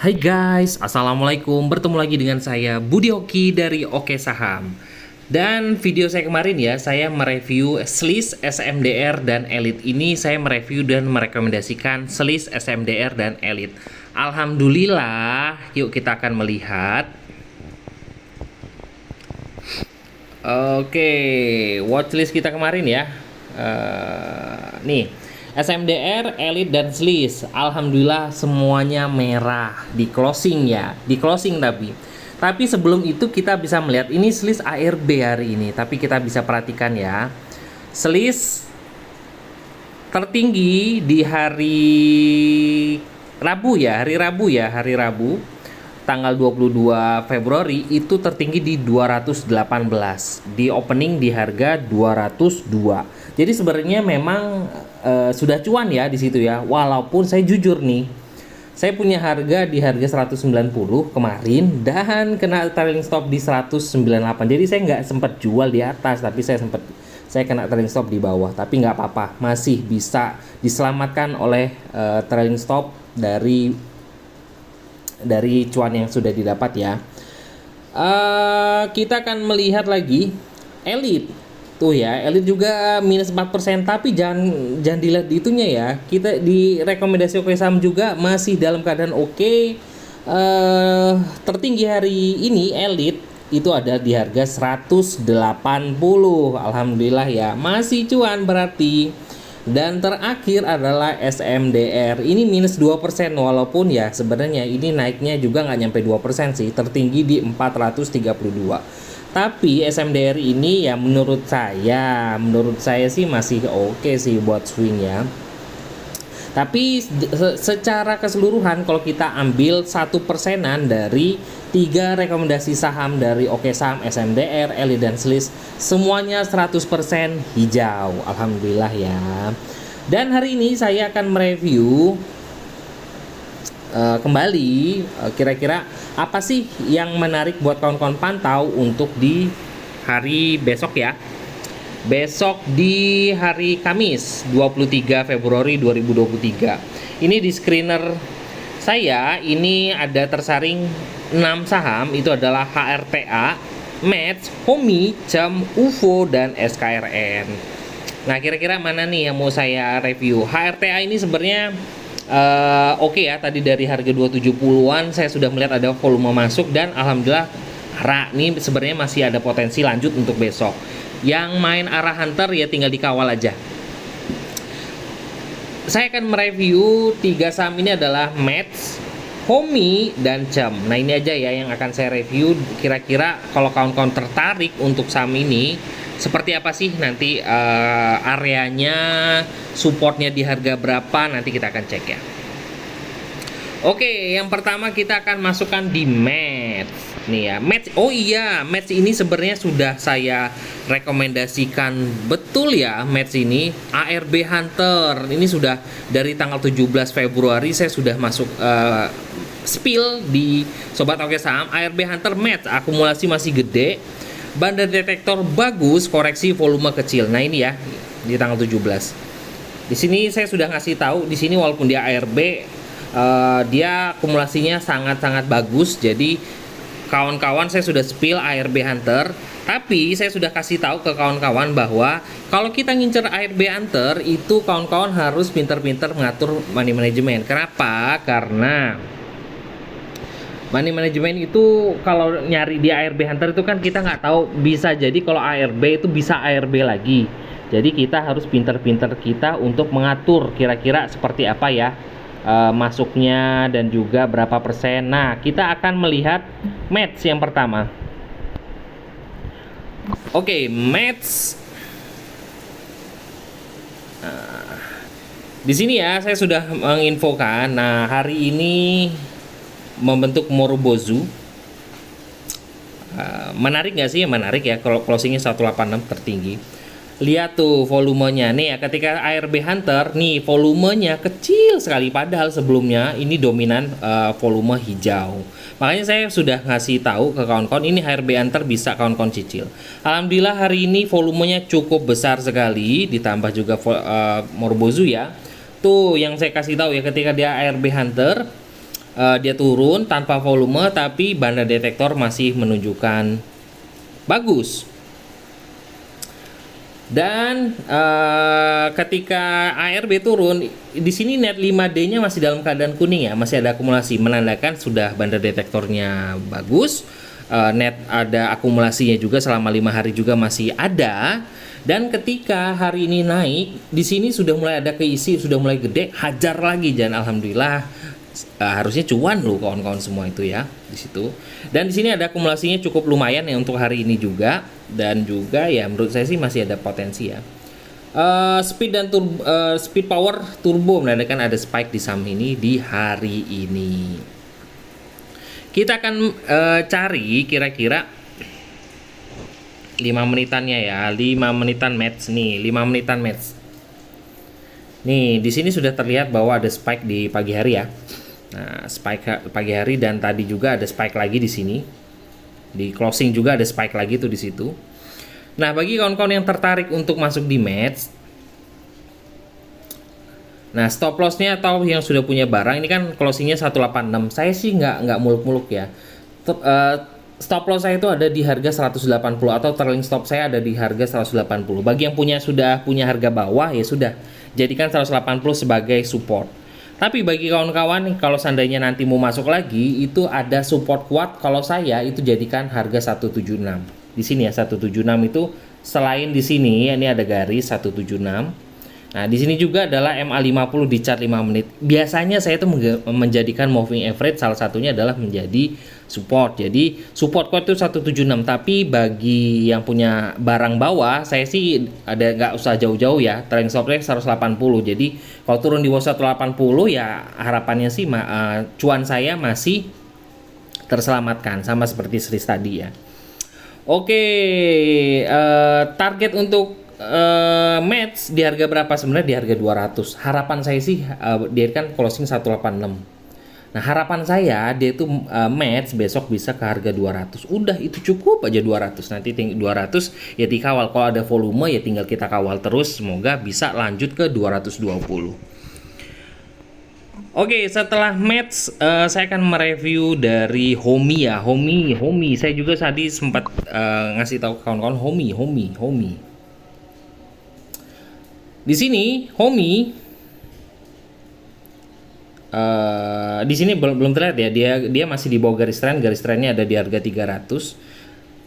Hai guys, assalamualaikum. Bertemu lagi dengan saya Budi Oki dari Oke Saham. Dan video saya kemarin ya, saya mereview SLIS, SMDR dan Elite. Ini saya mereview dan merekomendasikan SLIS, SMDR dan Elite. Alhamdulillah, yuk kita akan melihat. Oke, watchlist kita kemarin ya. Nih, SMDR, Elite dan SLIS. Alhamdulillah semuanya merah di closing ya, di closing tapi sebelum itu kita bisa melihat ini SLIS ARB hari ini. Tapi kita bisa perhatikan ya, SLIS tertinggi di hari Rabu ya, hari Rabu tanggal 22 Februari itu tertinggi di 218, di opening di harga 202. Jadi sebenarnya memang sudah cuan ya di situ ya. Walaupun saya jujur nih, saya punya harga di harga 190 kemarin dan kena trailing stop di 198. Jadi saya nggak sempat jual di atas, tapi saya kena trailing stop di bawah. Tapi nggak apa-apa, masih bisa diselamatkan oleh trailing stop dari cuan yang sudah didapat ya. Kita akan melihat lagi Elite tuh ya. Elite juga minus 4%, tapi jangan dilihat di itunya ya. Kita di rekomendasi Oke Saham juga masih dalam keadaan oke. Tertinggi hari ini Elite itu ada di harga 180. Alhamdulillah ya, masih cuan berarti. Dan terakhir adalah SMDR, ini minus 2%, walaupun ya sebenarnya ini naiknya juga nggak nyampe 2% sih, tertinggi di 432. Tapi SMDR ini ya menurut saya sih masih oke sih buat swing ya. Tapi secara keseluruhan kalau kita ambil 1%-an dari 3 rekomendasi saham dari Oke Saham, SMDR, Elite dan SLIS, semuanya 100% hijau. Alhamdulillah ya. Dan hari ini saya akan mereview kembali kira-kira apa sih yang menarik buat kawan-kawan pantau untuk di hari besok ya. Besok di hari Kamis 23 Februari 2023. Ini di screener saya ini ada tersaring 6 saham. Itu adalah HRTA, Match, Homi, Jam, UFO, dan SKRN. Nah, kira-kira mana nih yang mau saya review? HRTA ini sebenarnya oke ya. Tadi dari harga 270-an saya sudah melihat ada volume masuk. Dan alhamdulillah ini sebenarnya masih ada potensi lanjut untuk besok. Yang main arah hunter ya tinggal dikawal aja. Saya akan mereview 3 saham ini adalah Match, Homi, dan Jam. Nah ini aja ya yang akan saya review. Kira-kira kalau kawan-kawan tertarik untuk saham ini, seperti apa sih nanti areanya, supportnya di harga berapa, nanti kita akan cek ya. Oke, yang pertama kita akan masukkan di Match. Nih ya, Match. Oh iya, Match ini sebenarnya sudah saya rekomendasikan betul ya. Match ini ARB Hunter. Ini sudah dari tanggal 17 Februari saya sudah masuk spill di Sobat Oke Saham. ARB Hunter Match, akumulasi masih gede, bandar detektor bagus, koreksi volume kecil. Nah ini ya di tanggal 17. Di sini saya sudah ngasih tahu di sini walaupun dia ARB, dia akumulasinya sangat-sangat bagus. Jadi kawan-kawan saya sudah spill ARB Hunter, tapi saya sudah kasih tahu ke kawan-kawan bahwa kalau kita ngincer ARB Hunter itu kawan-kawan harus pinter-pinter mengatur money management. Kenapa? Karena money management itu kalau nyari di ARB Hunter itu kan kita nggak tahu, bisa jadi kalau ARB itu bisa ARB lagi. Jadi kita harus pinter-pinter kita untuk mengatur kira-kira seperti apa ya masuknya dan juga berapa persen. Nah kita akan melihat Match yang pertama. Oke, Match. Di sini ya saya sudah menginfokan. Nah hari ini membentuk Morobozu. Menarik nggak sih? Menarik ya. Kalau closingnya 186 tertinggi. Lihat tuh volumenya nih ya, ketika ARB Hunter nih volumenya kecil sekali, padahal sebelumnya ini dominan volume hijau. Makanya saya sudah ngasih tahu ke kawan-kawan ini ARB Hunter bisa kawan-kawan cicil. Alhamdulillah hari ini volumenya cukup besar sekali, ditambah juga Morobozu ya. Tuh yang saya kasih tahu ya, ketika dia ARB Hunter dia turun tanpa volume tapi bandar detektor masih menunjukkan bagus. Dan ketika ARB turun, di sini net 5D-nya masih dalam keadaan kuning ya, masih ada akumulasi, menandakan sudah bandar detektornya bagus. Net ada akumulasinya juga selama 5 hari juga masih ada. Dan ketika hari ini naik, di sini sudah mulai ada keisi, sudah mulai gede, hajar lagi, dan alhamdulillah harusnya cuan loh kawan-kawan semua itu ya di situ. Dan di sini ada akumulasinya cukup lumayan ya untuk hari ini juga, dan juga ya menurut saya sih masih ada potensi ya. Speed power turbo menandakan ada spike di saham ini di hari ini. Kita akan cari kira-kira 5 menitannya ya, 5 menitan match nih, 5 menitan match. Nih, di sini sudah terlihat bahwa ada spike di pagi hari ya. Nah, spike pagi hari, dan tadi juga ada spike lagi di sini. Di closing juga ada spike lagi tuh di situ. Nah, bagi kawan-kawan yang tertarik untuk masuk di match, nah stop lossnya atau yang sudah punya barang ini kan closingnya 186. Saya sih nggak muluk-muluk ya. Stop loss saya itu ada di harga 180 atau trailing stop saya ada di harga 180. Bagi yang sudah punya harga bawah ya sudah, jadikan 180 sebagai support. Tapi bagi kawan-kawan nih, kalau seandainya nanti mau masuk lagi, itu ada support kuat. Kalau saya itu jadikan harga 176. Di sini ya 176 itu selain di sini ya, ini ada garis 176. Nah, di sini juga adalah MA50 di chart 5 menit. Biasanya saya itu menjadikan moving average salah satunya adalah menjadi support. Jadi support kuat itu 176, tapi bagi yang punya barang bawah saya sih ada nggak usah jauh-jauh ya. Trailing stop rate 180. Jadi kalau turun di bawah 180 ya harapannya sih cuan saya masih terselamatkan sama seperti Sris tadi ya. Oke, target untuk match di harga berapa? Sebenarnya di harga 200. Harapan saya sih dia kan closing 186. Nah, harapan saya dia itu match besok bisa ke harga 200. Udah itu cukup aja 200. Nanti 200 ya dikawal. Kalau ada volume ya tinggal kita kawal terus, semoga bisa lanjut ke 220. Oke, setelah match saya akan mereview dari Homi ya. Homi. Saya juga tadi sempat ngasih tahu kawan-kawan Homi. Di sini Homi di sini belum terlihat ya, dia masih di bawah garis trennya ada di harga 300.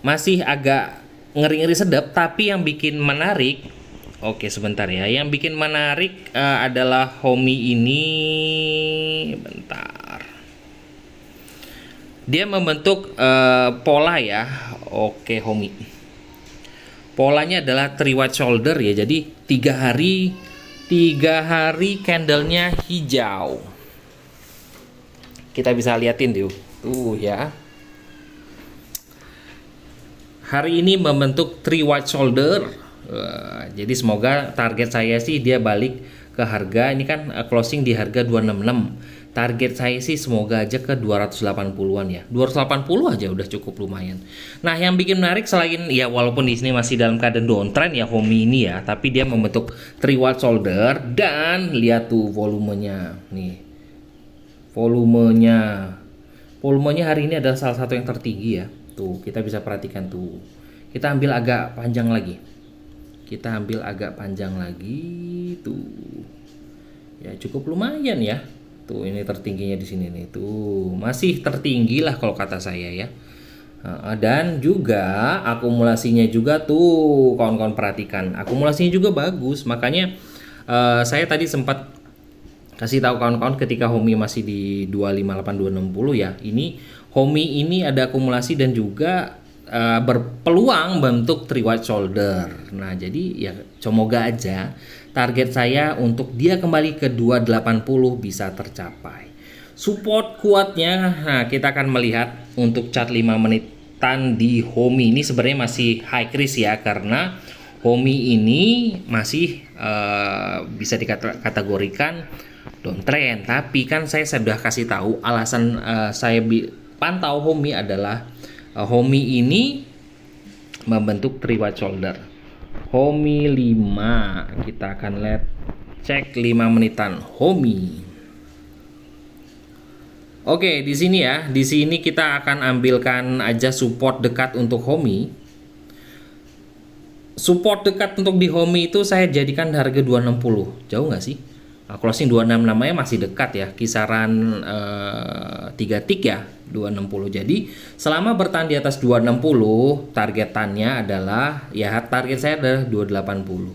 Masih agak ngeri-ngeri sedap, tapi yang bikin menarik, oke sebentar ya, yang bikin menarik adalah Homi ini, bentar. Dia membentuk pola ya. Oke, Homi. Polanya adalah three white shoulder ya, jadi 3 hari candlenya hijau. Kita bisa liatin tuh ya. Hari ini membentuk three white shoulder. Jadi semoga target saya sih dia balik ke harga, ini kan closing di harga 266. Target saya sih semoga aja ke 280-an ya. 280 aja udah cukup lumayan. Nah, yang bikin menarik selain ya walaupun di sini masih dalam keadaan downtrend ya Homi ini ya, tapi dia membentuk three white shoulder, dan lihat tuh volumenya. Nih. Volumenya hari ini adalah salah satu yang tertinggi ya. Tuh, kita bisa perhatikan tuh. Kita ambil agak panjang lagi. Tuh. Ya cukup lumayan ya. Tuh, ini tertingginya di sini nih. Tuh, masih tertinggi lah kalau kata saya ya. Dan juga akumulasinya juga tuh kawan-kawan perhatikan. Akumulasinya juga bagus. Makanya saya tadi sempat kasih tahu kawan-kawan ketika Homi masih di 258 260 ya. Ini Homi ini ada akumulasi dan juga berpeluang bentuk three white shoulder. Nah, jadi ya semoga aja target saya untuk dia kembali ke 280 bisa tercapai. Support kuatnya, nah kita akan melihat untuk chart 5 menitan di Homi ini sebenarnya masih high risk ya, karena Homi ini masih bisa dikategorikan downtrend. Tapi kan saya sudah kasih tahu alasan saya pantau Homi adalah Homi ini membentuk three white shoulder. Homi 5, kita akan cek 5 menitan Homi. Oke, di sini ya. Di sini kita akan ambilkan aja support dekat untuk Homi. Support dekat untuk di Homi itu saya jadikan harga 260. Jauh nggak sih? Nah, closing 26 namanya masih dekat ya, kisaran 3 tick ya, 260. Jadi selama bertahan di atas 260, targetannya adalah ya, target saya adalah 280.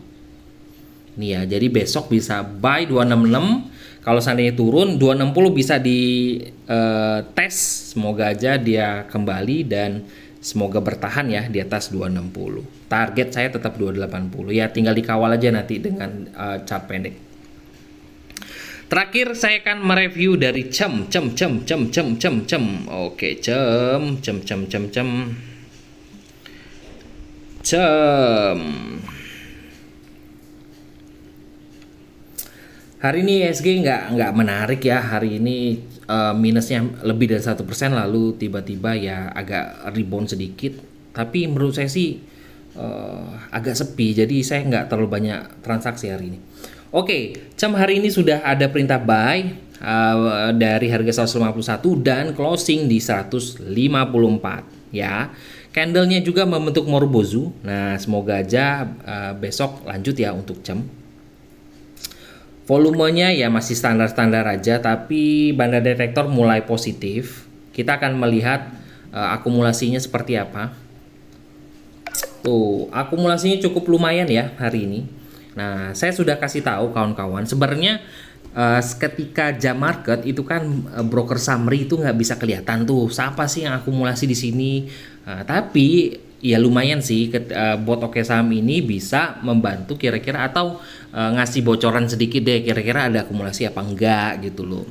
Nih ya, jadi besok bisa buy 266. Kalau seandainya turun 260 bisa di tes, semoga aja dia kembali dan semoga bertahan ya di atas 260. Target saya tetap 280. Ya tinggal dikawal aja nanti dengan chart pendek. Terakhir saya akan mereview dari CEM. Oke, CEM. Hari ini ISG nggak menarik ya. Hari ini minusnya lebih dari 1%, lalu tiba-tiba ya agak rebound sedikit. Tapi menurut saya sih agak sepi, jadi saya nggak terlalu banyak transaksi hari ini. Oke, CEM hari ini sudah ada perintah buy dari harga 151 dan closing di 154 ya. Candlenya juga membentuk Morubozu. Nah, semoga aja besok lanjut ya untuk CEM. Volumenya ya masih standar-standar aja, tapi banda detektor mulai positif. Kita akan melihat akumulasinya seperti apa. Tuh, akumulasinya cukup lumayan ya hari ini. Nah, saya sudah kasih tahu kawan-kawan, sebenarnya ketika jam market itu kan broker summary itu nggak bisa kelihatan tuh siapa sih yang akumulasi di sini. Tapi ya lumayan sih, bot Oke Saham ini bisa membantu kira-kira atau ngasih bocoran sedikit deh kira-kira ada akumulasi apa enggak gitu loh.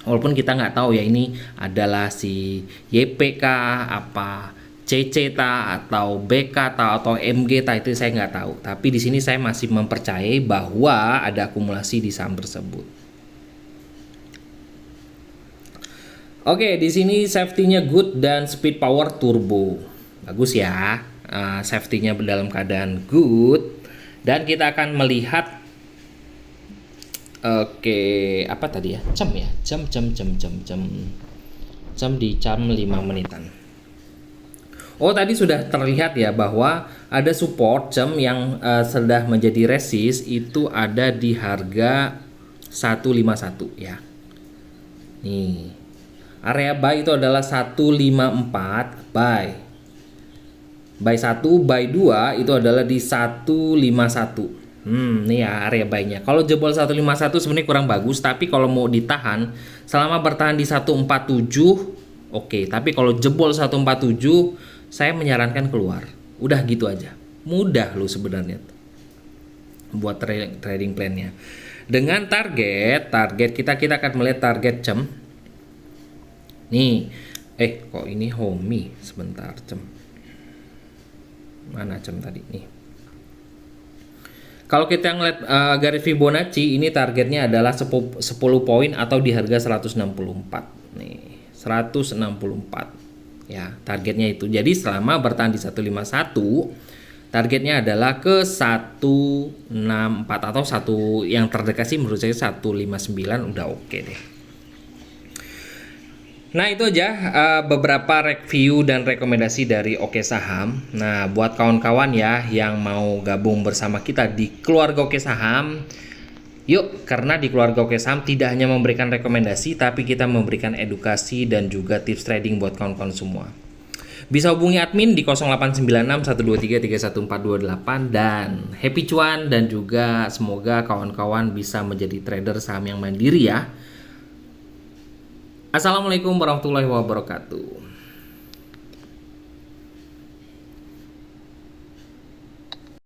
Walaupun kita nggak tahu ya ini adalah si YPK apa CC atau BK atau MG itu saya nggak tahu. Tapi di sini saya masih mempercayai bahwa ada akumulasi di saham tersebut. Oke, di sini safety-nya good dan speed power turbo. Bagus ya. Safety-nya dalam keadaan good. Dan kita akan melihat apa tadi ya? CEM ya. CEM di jam 5 menitan. Oh, tadi sudah terlihat ya bahwa ada support CEM yang sudah menjadi resist itu ada di harga 151 ya. Nih. Area buy itu adalah 154 buy. Buy 1, buy 2 itu adalah di 151. Nih ya area buy-nya. Kalau jebol 151 sebenarnya kurang bagus, tapi kalau mau ditahan selama bertahan di 147 oke, tapi kalau jebol 147 saya menyarankan keluar. Udah gitu aja. Mudah loh sebenarnya buat trading plan-nya. Dengan target kita akan melihat target CEM. Nih, kok ini Homi sebentar CEM. Mana CEM tadi nih? Kalau kita ngeliat garis Fibonacci, ini targetnya adalah 10 poin atau di harga 164. Nih, 164. Ya, targetnya itu. Jadi selama bertahan di 151, targetnya adalah ke 164 atau yang terdekat sih menurut saya 159 udah oke deh. Nah, itu aja beberapa review dan rekomendasi dari Oke Saham. Nah, buat kawan-kawan ya yang mau gabung bersama kita di keluarga Oke Saham, yuk, karena di keluarga Oke Saham tidak hanya memberikan rekomendasi, tapi kita memberikan edukasi dan juga tips trading buat kawan-kawan semua. Bisa hubungi admin di 0896 123 31428 dan happy cuan, dan juga semoga kawan-kawan bisa menjadi trader saham yang mandiri ya. Assalamualaikum warahmatullahi wabarakatuh.